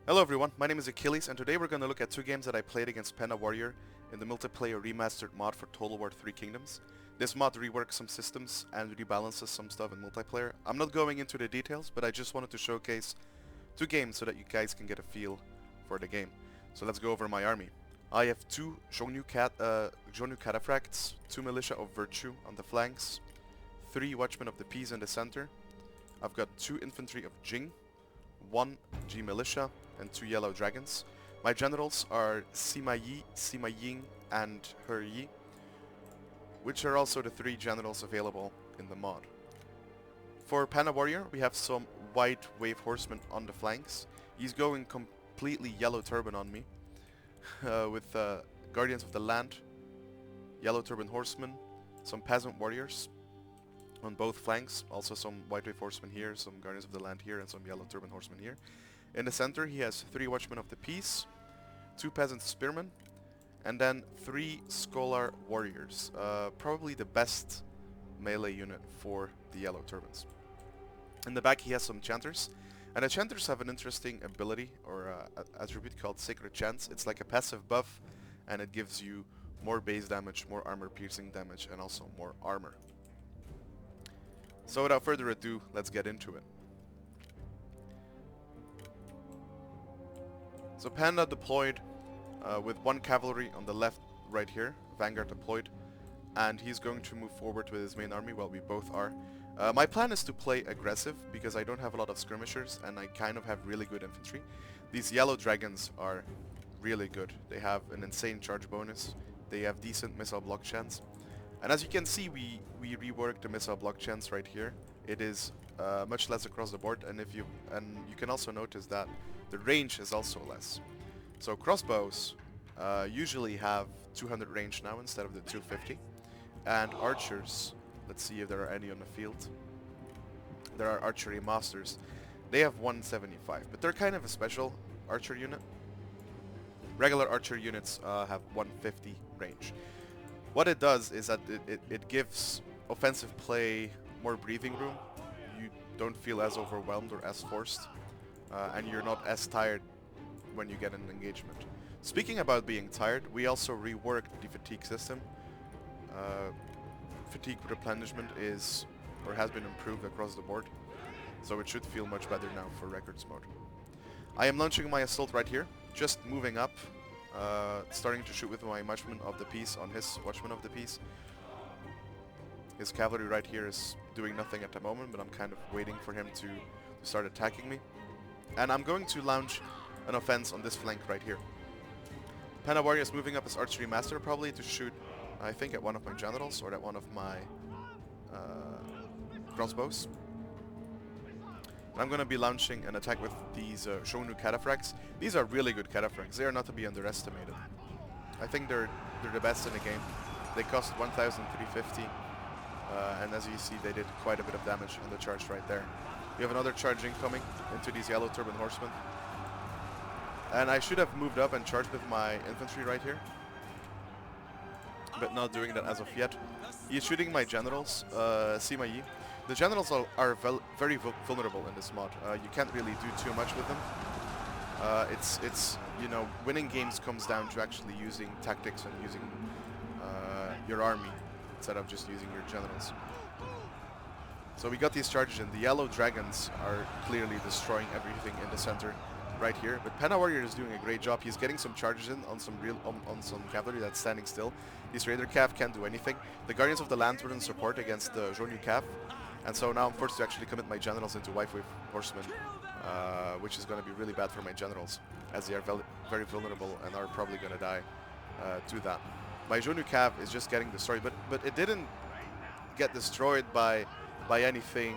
Hello everyone, my name is Achilles and today we're going to look at two games that I played against Panda Warrior in the multiplayer remastered mod for Total War 3 Kingdoms. This mod reworks some systems and rebalances some stuff in multiplayer. I'm not going into the details, but I just wanted to showcase two games so that you guys can get a feel for the game. So let's go over my army. I have two Zhongnu Cataphracts, two Militia of Virtue on the flanks, three Watchmen of the Peace in the center. I've got two Infantry of Jing, one G Militia, and two Yellow Dragons. My generals are Sima Yi, Sima Ying, and He Yi, which are also the three generals available in the mod. For Panda Warrior, we have some White Wave Horsemen on the flanks. He's going completely Yellow Turban on me, with Guardians of the Land, Yellow Turban Horsemen, some Peasant Warriors on both flanks, also some White Wave Horsemen here, some Guardians of the Land here, and some Yellow Turban Horsemen here. In the center he has three Watchmen of the Peace, two Peasant Spearmen, and then three Scholar Warriors. Probably the best melee unit for the Yellow Turbans. In the back he has some Chanters, and the Chanters have an interesting ability or attribute called Sacred Chants. It's like a passive buff, and it gives you more base damage, more armor piercing damage, and also more armor. So without further ado, let's get into it. So Panda deployed with one cavalry on the left right here, Vanguard deployed, and he's going to move forward with his main army. Well, we both are. My plan is to play aggressive because I don't have a lot of skirmishers and I kind of have really good infantry. These Yellow Dragons are really good. They have an insane charge bonus, they have decent missile block chance, and as you can see we reworked the missile block chance right here. It is much less across the board, and you can also notice that the range is also less. So crossbows usually have 200 range now instead of the 250. And archers, let's see if there are any on the field. There are archery masters. They have 175, but they're kind of a special archer unit. Regular archer units have 150 range. What it does is that it gives offensive play more breathing room. You don't feel as overwhelmed or as forced. And you're not as tired when you get an engagement. Speaking about being tired, we also reworked the fatigue system. Fatigue replenishment is or has been improved across the board, so it should feel much better now for records mode. I am launching my assault right here, just moving up, starting to shoot with my Watchman of the Peace on his Watchman of the Peace. His cavalry right here is doing nothing at the moment, but I'm kind of waiting for him to start attacking me. And I'm going to launch an offense on this flank right here. Panda Warrior is moving up his Archery Master probably to shoot, I think, at one of my generals or at one of my crossbows. And I'm going to be launching an attack with these Zhongnu Cataphracts. These are really good Cataphracts. They are not to be underestimated. I think they're the best in the game. They cost 1,350, and as you see, they did quite a bit of damage on the charge right there. We have another charge incoming into these Yellow Turban Horsemen. And I should have moved up and charged with my infantry right here, but not doing that as of yet. He's shooting my generals, Sima Yi. The generals are very vulnerable in this mod. You can't really do too much with them. It's you know, winning games comes down to actually using tactics and using your army instead of just using your generals. So we got these charges in. The Yellow Dragons are clearly destroying everything in the center right here, but Panda Warrior is doing a great job. He's getting some charges in on some on some cavalry that's standing still. This Raider Cav can't do anything. The Guardians of the Land were in support against the Zhongnu Cav, and so now I'm forced to actually commit my generals into White Wave Horsemen, which is going to be really bad for my generals, as they are very vulnerable and are probably going to die to that. My Zhongnu Cav is just getting destroyed, but it didn't get destroyed by anything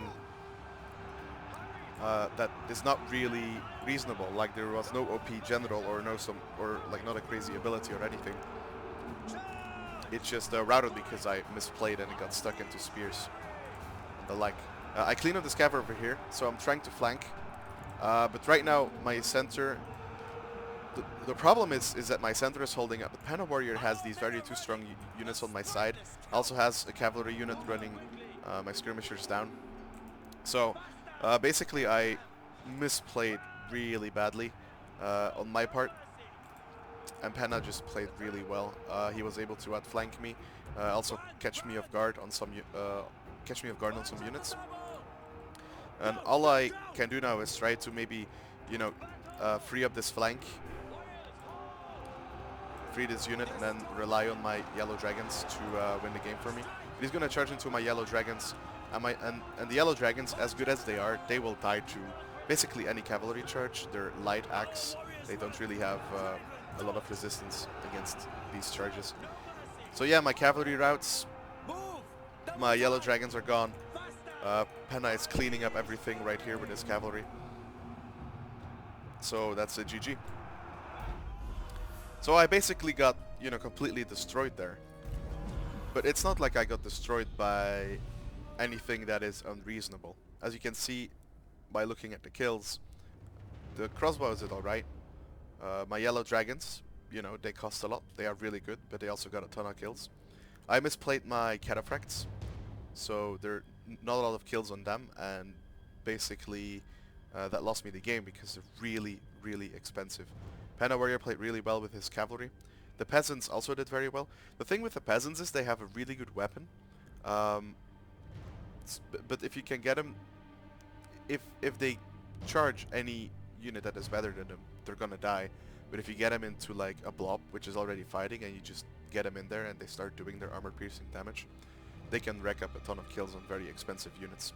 that is not really reasonable. Like there was no OP general or like not a crazy ability or anything. It just routed because I misplayed and it got stuck into spears and the like. I clean up this cav over here, so I'm trying to flank. But right now my center. The problem is that my center is holding up. The Panda Warrior has these two strong units on my side. Also has a cavalry unit running my skirmishers down. So basically I misplayed really badly. on my part. And Penna just played really well. He was able to outflank me, also catch me off guard on some units. And all I can do now is try to maybe, you know, free up this flank, free this unit, and then rely on my yellow dragons to win the game for me. He's gonna charge into my yellow dragons, and the yellow dragons, as good as they are, they will die to basically any cavalry charge. They're light axe. They don't really have a lot of resistance against these charges. So yeah, my cavalry routes, my yellow dragons are gone. Penna is cleaning up everything right here with his cavalry. So that's a GG. So I basically got, you know, completely destroyed there. But it's not like I got destroyed by anything that is unreasonable. As you can see by looking at the kills, the crossbows did alright. My yellow dragons, you know, they cost a lot. They are really good, but they also got a ton of kills. I misplayed my cataphracts, so there are not a lot of kills on them, and basically that lost me the game because they're really, really expensive. Penna Warrior played really well with his cavalry. The peasants also did very well. The thing with the peasants is they have a really good weapon, but if you can get them, if they charge any unit that is better than them, they're gonna die. But if you get them into like a blob which is already fighting and you just get them in there and they start doing their armor piercing damage, they can rack up a ton of kills on very expensive units.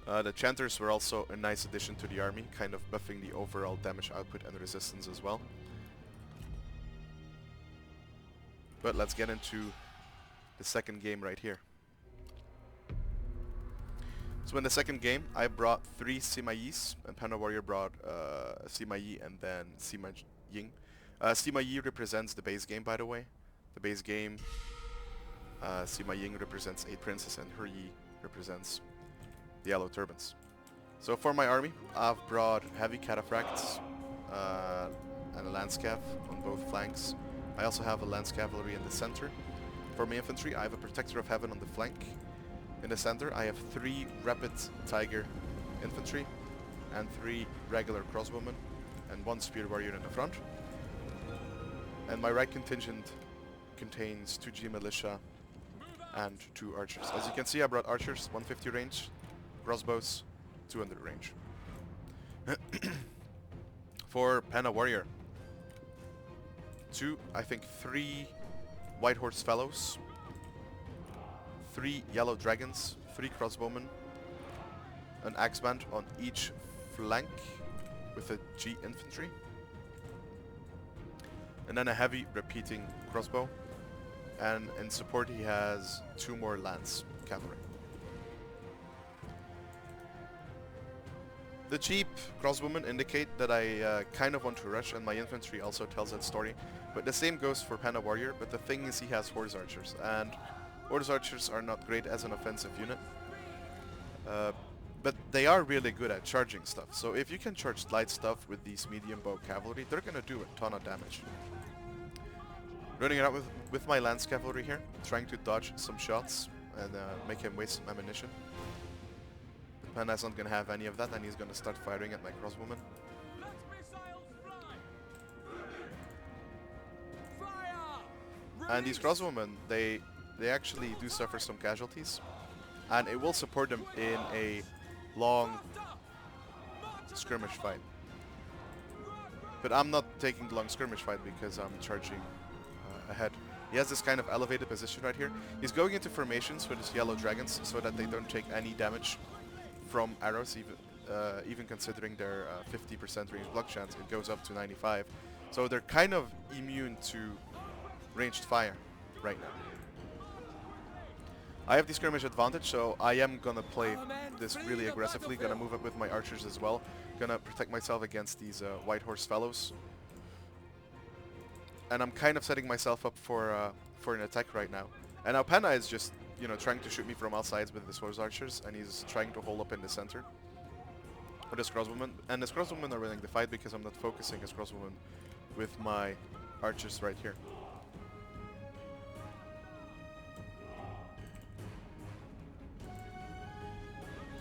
The Chanters were also a nice addition to the army, kind of buffing the overall damage output and resistance as well. But let's get into the second game right here. So in the second game, I brought 3 Sima Yis, and Penna Warrior brought Sima Yi and then Sima Ying. Sima Yi represents the base game, by the way. The base game, Sima Ying represents 8 princes, and her Yi represents the yellow turbans. So for my army, I've brought heavy cataphracts and a lance cav on both flanks. I also have a lance cavalry in the center. For my infantry, I have a protector of heaven on the flank. In the center, I have 3 rapid tiger infantry and 3 regular crossbowmen and 1 spear warrior in the front. And my right contingent contains 2 G militia and 2 archers. As you can see, I brought archers, 150 range, crossbows, 200 range. For Penna Warrior, 3 White Horse Fellows, 3 Yellow Dragons, 3 Crossbowmen, an Axe Band on each flank with a G Infantry, and then a heavy repeating crossbow, and in support he has 2 more Lance Cavalry. The cheap crossbowmen indicate that I kind of want to rush, and my infantry also tells that story. But the same goes for Penna Warrior, but the thing is he has Horse Archers, and Horse Archers are not great as an offensive unit. But they are really good at charging stuff, so if you can charge light stuff with these medium bow cavalry, they're gonna do a ton of damage. Running around with my Lance Cavalry here, trying to dodge some shots and make him waste some ammunition. Penna's not gonna have any of that, and he's gonna start firing at my crossbowmen. And these crossbowmen, they actually do suffer some casualties, and it will support them in a long skirmish fight. But I'm not taking the long skirmish fight because I'm charging ahead. He has this kind of elevated position right here. He's going into formations with his yellow dragons so that they don't take any damage from arrows, even considering their 50% range block chance. It goes up to 95. So they're kind of immune to ranged fire right now. I have the skirmish advantage, so I am gonna play this really aggressively. Gonna move up with my archers as well. Gonna protect myself against these White Horse Fellows. And I'm kind of setting myself up for an attack right now. And now Penna is just, you know, trying to shoot me from all sides with his Horse Archers, and he's trying to hold up in the center with his crossbowmen. And his crossbowmen are winning the fight because I'm not focusing his crossbowmen with my archers right here.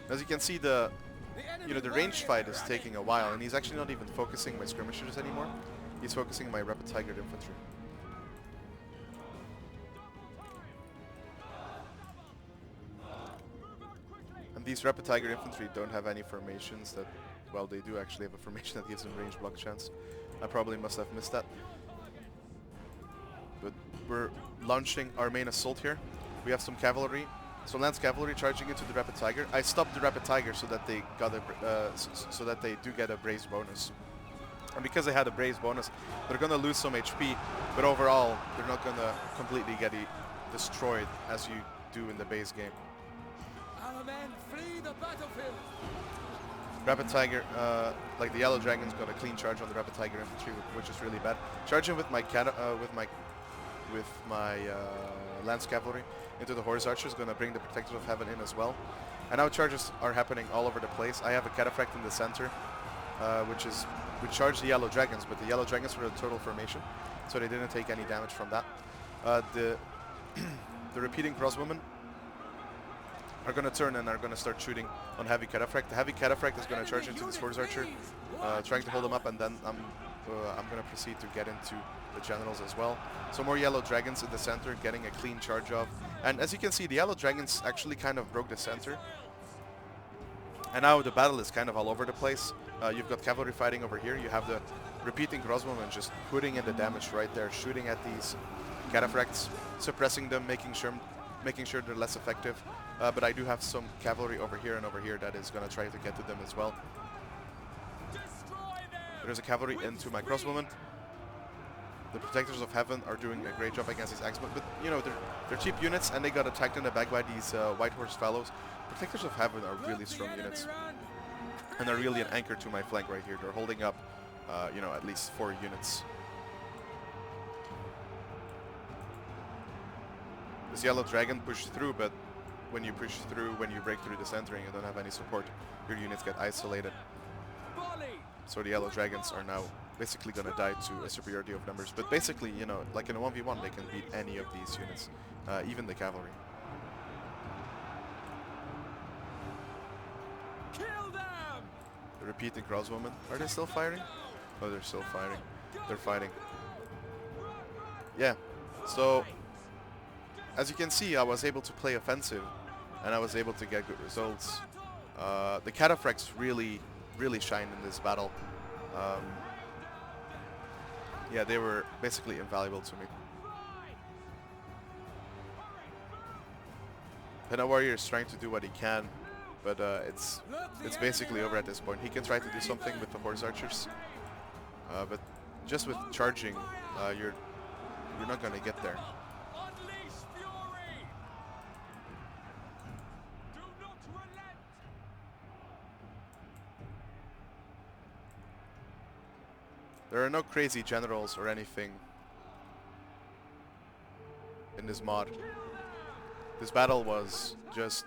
As you can see, the you know, the range fight is taking a while, and he's actually not even focusing my skirmishers anymore. He's focusing my rapid tiger infantry. And these rapid tiger infantry don't have any formations that, well, they do actually have a formation that gives them range block chance. I probably must have missed that. But we're launching our main assault here. We have some cavalry. So Lance cavalry charging into the rapid tiger. I stopped the rapid tiger so that they got a so that they do get a brace bonus. And because they had a brace bonus, they're gonna lose some HP, but overall they're not gonna completely get destroyed as you do in the base game. Our men flee the battlefield. Rapid tiger, like the yellow dragon's got a clean charge on the rapid tiger infantry, which is really bad. Charging with my lance cavalry into the horse archers, gonna bring the protectors of heaven in as well. And now charges are happening all over the place. I have a cataphract in the center, we charged the yellow dragons, but the yellow dragons were a total formation, so they didn't take any damage from that. The repeating crossbowmen are gonna turn and are gonna start shooting on heavy cataphract. The heavy cataphract is gonna charge into this horse archer, trying to hold him up, and then I'm gonna proceed to get into the generals as well. So more yellow dragons in the center, getting a clean charge off. And as you can see, the yellow dragons actually kind of broke the center. And now the battle is kind of all over the place. You've got cavalry fighting over here. You have the repeating crossbowmen just putting in the damage right there, shooting at these cataphracts, suppressing them, making sure they're less effective. But I do have some cavalry over here and over here that is going to try to get to them as well. There's a cavalry into my crossbowmen. The Protectors of Heaven are doing a great job against these axemen, but you know, they're cheap units and they got attacked in the back by these White Horse fellows. Protectors of Heaven are really strong units, and they're really an anchor to my flank right here. They're holding up, you know, at least 4 units. This yellow dragon pushed through, but when you push through, when you break through the centering, you don't have any support. Your units get isolated. So the yellow dragons are now basically gonna die to a superiority of numbers. But basically, you know, like in a 1v1, they can beat any of these units, even the cavalry. Kill them! The repeating crossbowmen. Are they still firing? Oh, they're still firing. They're fighting. Yeah. So, as you can see, I was able to play offensive, and I was able to get good results. The cataphracts really shined in this battle. Yeah, they were basically invaluable to me. Pena Warrior is trying to do what he can, but it's basically over at this point. He can try to do something with the horse archers, but just with charging, you're not gonna get there. There are no crazy generals or anything in this mod. This battle was just,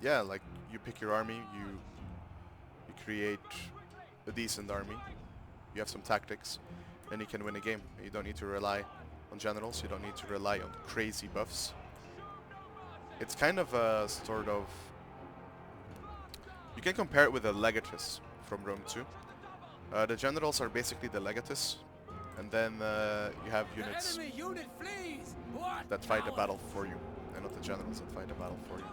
yeah, like you pick your army, you create a decent army, you have some tactics, and you can win a game. You don't need to rely on generals, you don't need to rely on crazy buffs. It's kind of a sort of, you can compare it with a legatus from Rome 2. The generals are basically the legatus, and then you have units that fight the battle for you, and not the generals that fight the battle for you.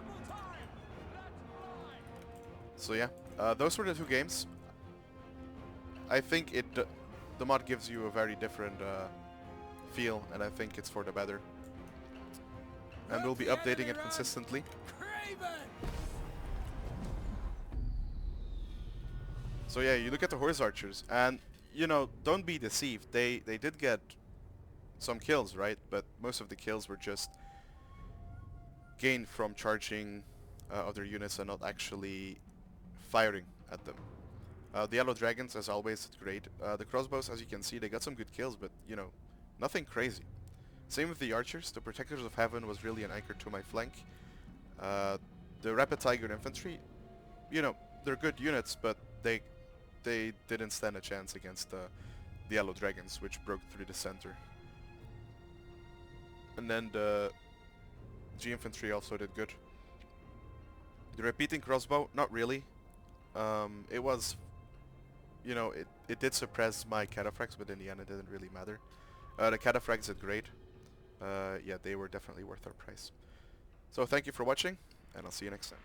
So yeah, those were the 2 games. I think the mod gives you a very different feel, and I think it's for the better. And we'll be updating it consistently. So yeah, you look at the horse archers, and you know, don't be deceived. They did get some kills, right? But most of the kills were just gained from charging other units and not actually firing at them. The yellow dragons, as always, did great. The crossbows, as you can see, they got some good kills, but you know, nothing crazy. Same with the archers. The Protectors of Heaven was really an anchor to my flank. The rapid tiger infantry, you know, they're good units, but they didn't stand a chance against the yellow dragons, which broke through the center. And then the G infantry also did good. The repeating crossbow, not really. It was, you know, it did suppress my cataphracts, but in the end it didn't really matter. The cataphracts did great. Yeah, they were definitely worth our price. So thank you for watching, and I'll see you next time.